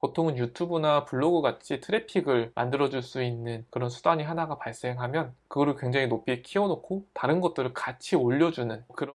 보통은 유튜브나 블로그 같이 트래픽을 만들어줄 수 있는 그런 수단이 하나가 발생하면 그거를 굉장히 높이 키워놓고 다른 것들을 같이 올려주는 그런.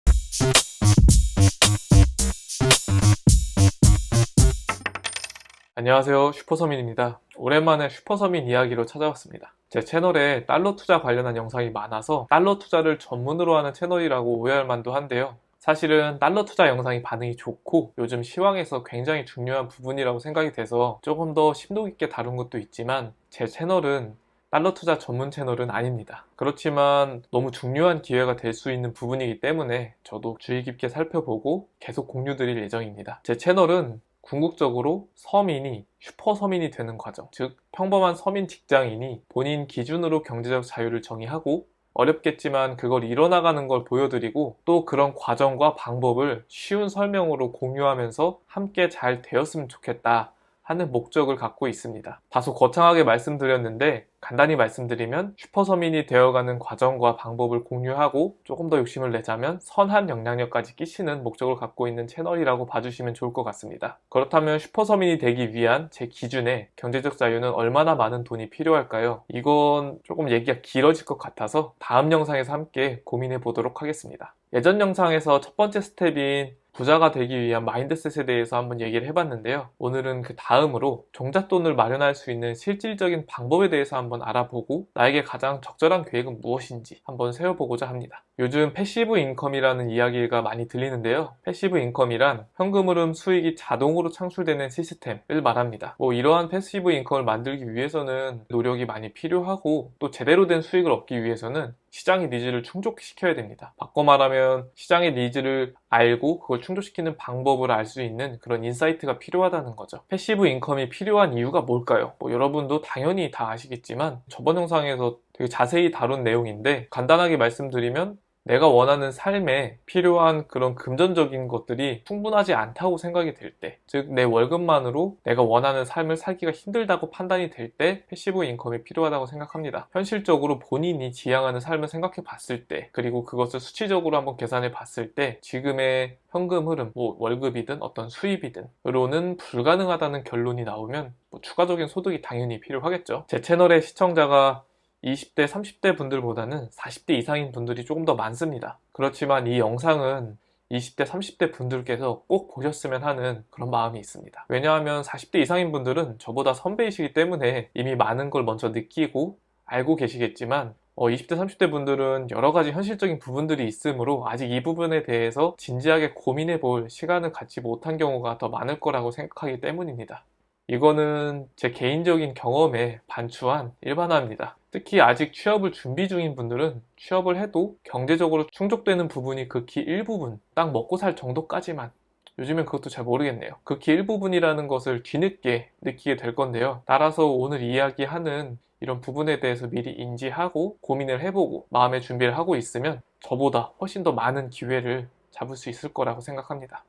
안녕하세요, 슈퍼서민입니다. 오랜만에 슈퍼서민 이야기로 찾아왔습니다. 제 채널에 달러 투자 관련한 영상이 많아서 달러 투자를 전문으로 하는 채널이라고 오해할 만도 한데요. 사실은 달러 투자 영상이 반응이 좋고 요즘 시황에서 굉장히 중요한 부분이라고 생각이 돼서 조금 더 심도 있게 다룬 것도 있지만 제 채널은 달러 투자 전문 채널은 아닙니다. 그렇지만 너무 중요한 기회가 될 수 있는 부분이기 때문에 저도 주의 깊게 살펴보고 계속 공유 드릴 예정입니다. 제 채널은 궁극적으로 서민이 슈퍼서민이 되는 과정, 즉 평범한 서민 직장인이 본인 기준으로 경제적 자유를 정의하고 어렵겠지만 그걸 이뤄나가는 걸 보여드리고 또 그런 과정과 방법을 쉬운 설명으로 공유하면서 함께 잘 되었으면 좋겠다 하는 목적을 갖고 있습니다. 다소 거창하게 말씀드렸는데 간단히 말씀드리면 슈퍼서민이 되어가는 과정과 방법을 공유하고 조금 더 욕심을 내자면 선한 영향력까지 끼치는 목적을 갖고 있는 채널이라고 봐주시면 좋을 것 같습니다. 그렇다면 슈퍼서민이 되기 위한 제 기준에 경제적 자유는 얼마나 많은 돈이 필요할까요? 이건 조금 얘기가 길어질 것 같아서 다음 영상에서 함께 고민해 보도록 하겠습니다. 예전 영상에서 첫 번째 스텝인 부자가 되기 위한 마인드셋에 대해서 한번 얘기를 해봤는데요. 오늘은 그 다음으로 종잣돈을 마련할 수 있는 실질적인 방법에 대해서 한번 알아보고 나에게 가장 적절한 계획은 무엇인지 한번 세워보고자 합니다. 요즘 패시브 인컴이라는 이야기가 많이 들리는데요. 패시브 인컴이란 현금 흐름 수익이 자동으로 창출되는 시스템을 말합니다. 이러한 패시브 인컴을 만들기 위해서는 노력이 많이 필요하고 또 제대로 된 수익을 얻기 위해서는 시장의 니즈를 충족시켜야 됩니다. 바꿔 말하면 시장의 니즈를 알고 그걸 충족시키는 방법을 알 수 있는 그런 인사이트가 필요하다는 거죠. 패시브 인컴이 필요한 이유가 뭘까요? 여러분도 당연히 다 아시겠지만 저번 영상에서 되게 자세히 다룬 내용인데 간단하게 말씀드리면 내가 원하는 삶에 필요한 그런 금전적인 것들이 충분하지 않다고 생각이 될 때, 즉 내 월급만으로 내가 원하는 삶을 살기가 힘들다고 판단이 될 때 패시브 인컴이 필요하다고 생각합니다. 현실적으로 본인이 지향하는 삶을 생각해 봤을 때, 그리고 그것을 수치적으로 한번 계산해 봤을 때 지금의 현금 흐름, 월급이든 어떤 수입이든으로는 불가능하다는 결론이 나오면 추가적인 소득이 당연히 필요하겠죠. 제 채널의 시청자가 20대, 30대 분들보다는 40대 이상인 분들이 조금 더 많습니다. 그렇지만 이 영상은 20대, 30대 분들께서 꼭 보셨으면 하는 그런 마음이 있습니다. 왜냐하면 40대 이상인 분들은 저보다 선배이시기 때문에 이미 많은 걸 먼저 느끼고 알고 계시겠지만 20대, 30대 분들은 여러 가지 현실적인 부분들이 있으므로 아직 이 부분에 대해서 진지하게 고민해 볼 시간을 갖지 못한 경우가 더 많을 거라고 생각하기 때문입니다. 이거는 제 개인적인 경험에 반추한 일반화입니다. 특히 아직 취업을 준비 중인 분들은 취업을 해도 경제적으로 충족되는 부분이 극히 일부분, 딱 먹고 살 정도까지만, 요즘엔 그것도 잘 모르겠네요. 극히 일부분이라는 것을 뒤늦게 느끼게 될 건데요. 따라서 오늘 이야기하는 이런 부분에 대해서 미리 인지하고 고민을 해보고 마음의 준비를 하고 있으면 저보다 훨씬 더 많은 기회를 잡을 수 있을 거라고 생각합니다.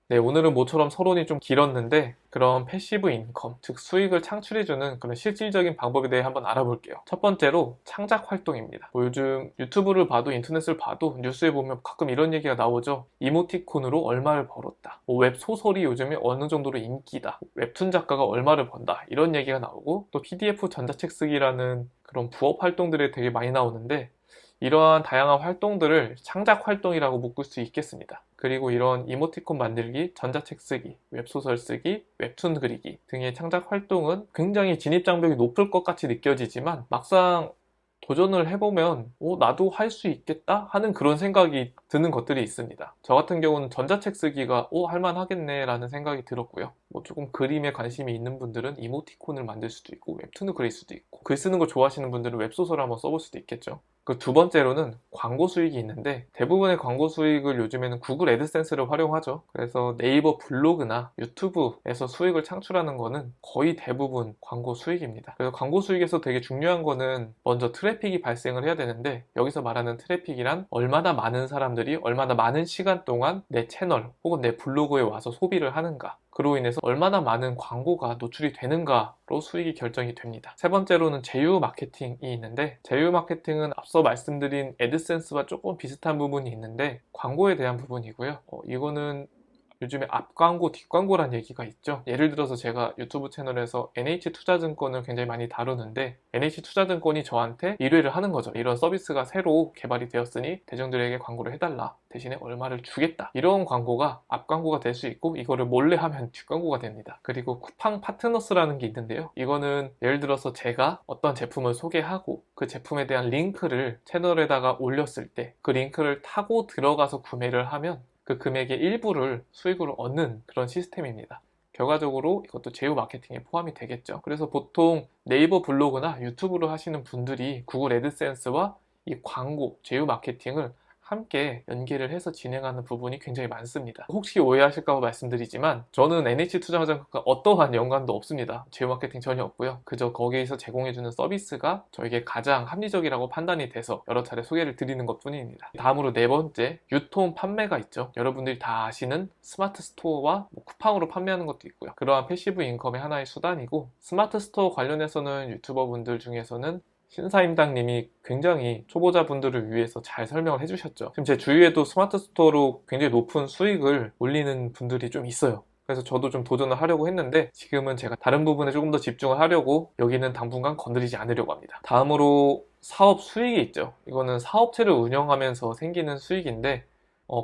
네, 오늘은 모처럼 서론이 좀 길었는데 그런 패시브 인컴, 즉 수익을 창출해주는 그런 실질적인 방법에 대해 한번 알아볼게요. 첫 번째로 창작 활동입니다. 요즘 유튜브를 봐도 인터넷을 봐도 뉴스에 보면 가끔 이런 얘기가 나오죠. 이모티콘으로 얼마를 벌었다. 웹소설이 요즘에 어느 정도로 인기다. 웹툰 작가가 얼마를 번다. 이런 얘기가 나오고 또 PDF 전자책 쓰기라는 그런 부업 활동들이 되게 많이 나오는데 이러한 다양한 활동들을 창작 활동이라고 묶을 수 있겠습니다. 그리고 이런 이모티콘 만들기, 전자책 쓰기, 웹소설 쓰기, 웹툰 그리기 등의 창작 활동은 굉장히 진입장벽이 높을 것 같이 느껴지지만 막상 도전을 해보면 나도 할 수 있겠다 하는 그런 생각이 드는 것들이 있습니다. 저 같은 경우는 전자책 쓰기가 할만하겠네 라는 생각이 들었고요. 조금 그림에 관심이 있는 분들은 이모티콘을 만들 수도 있고 웹툰을 그릴 수도 있고 글 쓰는 거 좋아하시는 분들은 웹소설을 한번 써볼 수도 있겠죠. 그 두 번째로는 광고 수익이 있는데 대부분의 광고 수익을 요즘에는 구글 애드센스를 활용하죠. 그래서 네이버 블로그나 유튜브에서 수익을 창출하는 거는 거의 대부분 광고 수익입니다. 그래서 광고 수익에서 되게 중요한 거는 먼저 트래픽이 발생을 해야 되는데 여기서 말하는 트래픽이란 얼마나 많은 사람들이 얼마나 많은 시간 동안 내 채널 혹은 내 블로그에 와서 소비를 하는가, 그로 인해서 얼마나 많은 광고가 노출이 되는가로 수익이 결정이 됩니다. 세 번째로는 제휴 마케팅이 있는데 제휴 마케팅은 앞서 말씀드린 애드센스와 조금 비슷한 부분이 있는데 광고에 대한 부분이고요. 이거는 요즘에 앞광고, 뒷광고란 얘기가 있죠. 예를 들어서 제가 유튜브 채널에서 NH투자증권을 굉장히 많이 다루는데 NH투자증권이 저한테 의뢰를 하는 거죠. 이런 서비스가 새로 개발이 되었으니 대중들에게 광고를 해달라. 대신에 얼마를 주겠다. 이런 광고가 앞광고가 될 수 있고 이거를 몰래 하면 뒷광고가 됩니다. 그리고 쿠팡 파트너스라는 게 있는데요. 이거는 예를 들어서 제가 어떤 제품을 소개하고 그 제품에 대한 링크를 채널에다가 올렸을 때 그 링크를 타고 들어가서 구매를 하면 그 금액의 일부를 수익으로 얻는 그런 시스템입니다. 결과적으로 이것도 제휴 마케팅에 포함이 되겠죠. 그래서 보통 네이버 블로그나 유튜브로 하시는 분들이 구글 애드센스와 이 광고, 제휴 마케팅을 함께 연계를 해서 진행하는 부분이 굉장히 많습니다. 혹시 오해하실까 봐 말씀드리지만 저는 NH투자증권과 어떠한 연관도 없습니다. 제휴 마케팅 전혀 없고요. 그저 거기에서 제공해주는 서비스가 저에게 가장 합리적이라고 판단이 돼서 여러 차례 소개를 드리는 것 뿐입니다. 다음으로 네 번째, 유통 판매가 있죠. 여러분들이 다 아시는 스마트 스토어와 쿠팡으로 판매하는 것도 있고요. 그러한 패시브 인컴의 하나의 수단이고 스마트 스토어 관련해서는 유튜버 분들 중에서는 신사임당님이 굉장히 초보자분들을 위해서 잘 설명을 해주셨죠. 지금 제 주위에도 스마트 스토어로 굉장히 높은 수익을 올리는 분들이 좀 있어요. 그래서 저도 좀 도전을 하려고 했는데 지금은 제가 다른 부분에 조금 더 집중을 하려고 여기는 당분간 건드리지 않으려고 합니다. 다음으로 사업 수익이 있죠. 이거는 사업체를 운영하면서 생기는 수익인데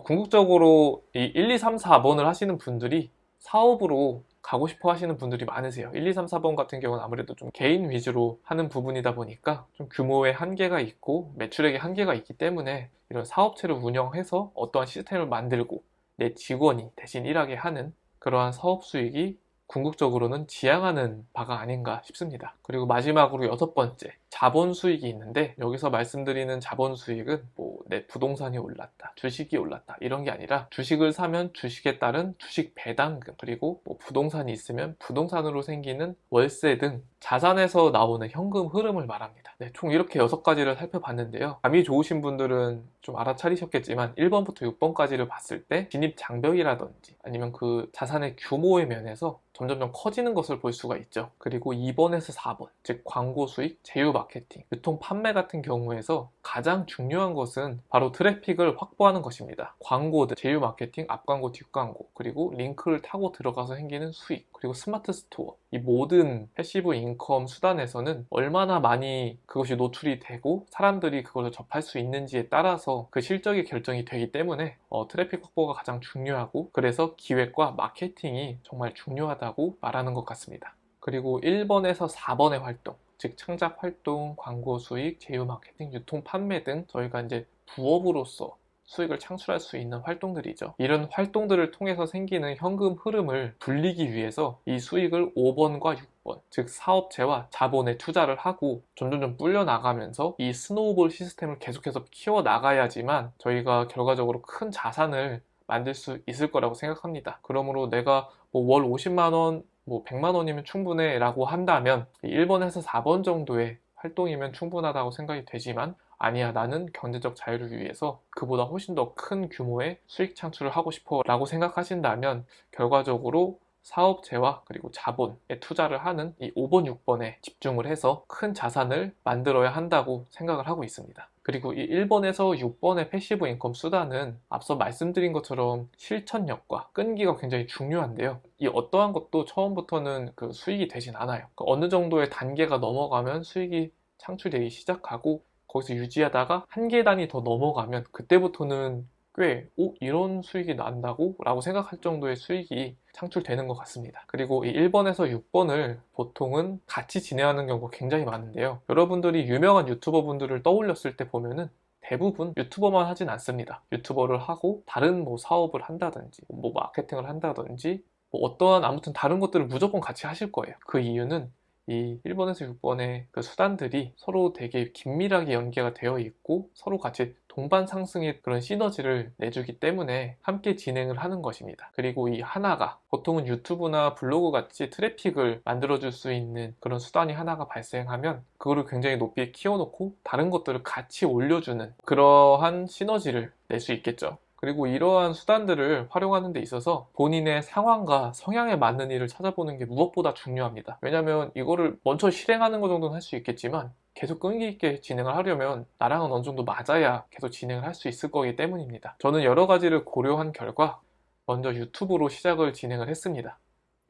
궁극적으로 이 1, 2, 3, 4번을 하시는 분들이 사업으로 가고 싶어 하시는 분들이 많으세요. 1, 2, 3, 4번 같은 경우는 아무래도 좀 개인 위주로 하는 부분이다 보니까 좀 규모의 한계가 있고 매출액의 한계가 있기 때문에 이런 사업체를 운영해서 어떠한 시스템을 만들고 내 직원이 대신 일하게 하는 그러한 사업 수익이 궁극적으로는 지향하는 바가 아닌가 싶습니다. 그리고 마지막으로 여섯 번째, 자본 수익이 있는데 여기서 말씀드리는 자본 수익은 내 부동산이 올랐다, 주식이 올랐다 이런 게 아니라 주식을 사면 주식에 따른 주식 배당금 그리고 부동산이 있으면 부동산으로 생기는 월세 등 자산에서 나오는 현금 흐름을 말합니다. 네, 총 이렇게 6가지를 살펴봤는데요. 감이 좋으신 분들은 좀 알아차리셨겠지만 1번부터 6번까지를 봤을 때 진입 장벽이라든지 아니면 그 자산의 규모의 면에서 점점점 커지는 것을 볼 수가 있죠. 그리고 2번에서 4번, 즉 광고 수익, 제휴 마케팅, 유통 판매 같은 경우에서 가장 중요한 것은 바로 트래픽을 확보하는 것입니다. 광고들, 제휴 마케팅, 앞광고, 뒷광고, 그리고 링크를 타고 들어가서 생기는 수익, 그리고 스마트 스토어, 이 모든 패시브 인컴 수단에서는 얼마나 많이 그것이 노출이 되고 사람들이 그것을 접할 수 있는지에 따라서 그 실적이 결정이 되기 때문에 트래픽 확보가 가장 중요하고 그래서 기획과 마케팅이 정말 중요하다고 말하는 것 같습니다. 그리고 1번에서 4번의 활동, 즉 창작 활동, 광고 수익, 제휴 마케팅, 유통 판매 등 저희가 이제 부업으로서 수익을 창출할 수 있는 활동들이죠. 이런 활동들을 통해서 생기는 현금 흐름을 불리기 위해서 이 수익을 5번과 6번, 즉 사업체와 자본에 투자를 하고 점점점 불려나가면서 이 스노우볼 시스템을 계속해서 키워나가야지만 저희가 결과적으로 큰 자산을 만들 수 있을 거라고 생각합니다. 그러므로 내가 월 50만 원, 100만 원이면 충분해 라고 한다면 1번에서 4번 정도의 활동이면 충분하다고 생각이 되지만 아니야, 나는 경제적 자유를 위해서 그보다 훨씬 더 큰 규모의 수익 창출을 하고 싶어 라고 생각하신다면 결과적으로 사업체와 그리고 자본에 투자를 하는 이 5번, 6번에 집중을 해서 큰 자산을 만들어야 한다고 생각을 하고 있습니다. 그리고 이 1번에서 6번의 패시브 인컴 수단은 앞서 말씀드린 것처럼 실천력과 끈기가 굉장히 중요한데요. 이 어떠한 것도 처음부터는 그 수익이 되진 않아요. 어느 정도의 단계가 넘어가면 수익이 창출되기 시작하고 거기서 유지하다가 한 계단이 더 넘어가면 그때부터는 꽤 이런 수익이 난다고? 라고 생각할 정도의 수익이 창출되는 것 같습니다. 그리고 이 1번에서 6번을 보통은 같이 진행하는 경우가 굉장히 많은데요. 여러분들이 유명한 유튜버 분들을 떠올렸을 때 보면은 대부분 유튜버만 하진 않습니다. 유튜버를 하고 다른 사업을 한다든지 마케팅을 한다든지 어떠한 아무튼 다른 것들을 무조건 같이 하실 거예요. 그 이유는 이 1번에서 6번의 그 수단들이 서로 되게 긴밀하게 연계가 되어 있고 서로 같이 동반 상승의 그런 시너지를 내주기 때문에 함께 진행을 하는 것입니다. 그리고 이 하나가 보통은 유튜브나 블로그 같이 트래픽을 만들어줄 수 있는 그런 수단이 하나가 발생하면 그거를 굉장히 높이 키워놓고 다른 것들을 같이 올려주는 그러한 시너지를 낼 수 있겠죠. 그리고 이러한 수단들을 활용하는 데 있어서 본인의 상황과 성향에 맞는 일을 찾아보는 게 무엇보다 중요합니다. 왜냐하면 이거를 먼저 실행하는 것 정도는 할 수 있겠지만 계속 끈기 있게 진행을 하려면 나랑은 어느 정도 맞아야 계속 진행을 할 수 있을 거기 때문입니다. 저는 여러 가지를 고려한 결과 먼저 유튜브로 시작을 진행을 했습니다.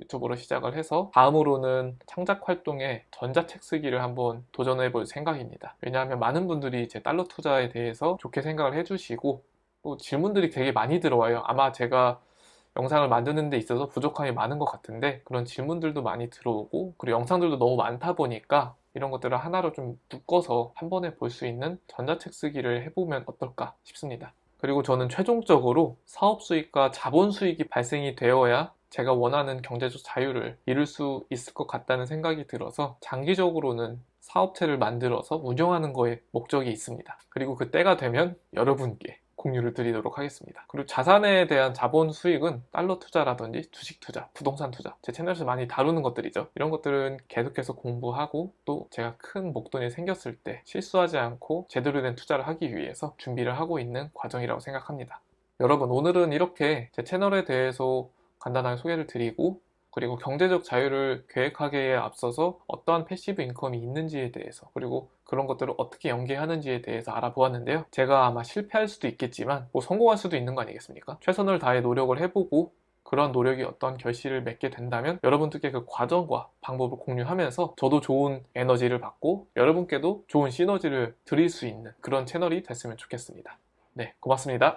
유튜브로 시작을 해서 다음으로는 창작 활동에 전자책 쓰기를 한번 도전해 볼 생각입니다. 왜냐하면 많은 분들이 제 달러 투자에 대해서 좋게 생각을 해주시고 또 질문들이 되게 많이 들어와요. 아마 제가 영상을 만드는 데 있어서 부족함이 많은 것 같은데 그런 질문들도 많이 들어오고 그리고 영상들도 너무 많다 보니까 이런 것들을 하나로 좀 묶어서 한 번에 볼 수 있는 전자책 쓰기를 해보면 어떨까 싶습니다. 그리고 저는 최종적으로 사업 수익과 자본 수익이 발생이 되어야 제가 원하는 경제적 자유를 이룰 수 있을 것 같다는 생각이 들어서 장기적으로는 사업체를 만들어서 운영하는 거에 목적이 있습니다. 그리고 그 때가 되면 여러분께 공유를 드리도록 하겠습니다. 그리고 자산에 대한 자본 수익은 달러 투자라든지 주식 투자, 부동산 투자, 제 채널에서 많이 다루는 것들이죠. 이런 것들은 계속해서 공부하고 또 제가 큰 목돈이 생겼을 때 실수하지 않고 제대로 된 투자를 하기 위해서 준비를 하고 있는 과정이라고 생각합니다. 여러분, 오늘은 이렇게 제 채널에 대해서 간단하게 소개를 드리고 그리고 경제적 자유를 계획하기에 앞서서 어떠한 패시브 인컴이 있는지에 대해서 그리고 그런 것들을 어떻게 연계하는지에 대해서 알아보았는데요. 제가 아마 실패할 수도 있겠지만 뭐 성공할 수도 있는 거 아니겠습니까? 최선을 다해 노력을 해보고 그런 노력이 어떤 결실을 맺게 된다면 여러분들께 그 과정과 방법을 공유하면서 저도 좋은 에너지를 받고 여러분께도 좋은 시너지를 드릴 수 있는 그런 채널이 됐으면 좋겠습니다. 네, 고맙습니다.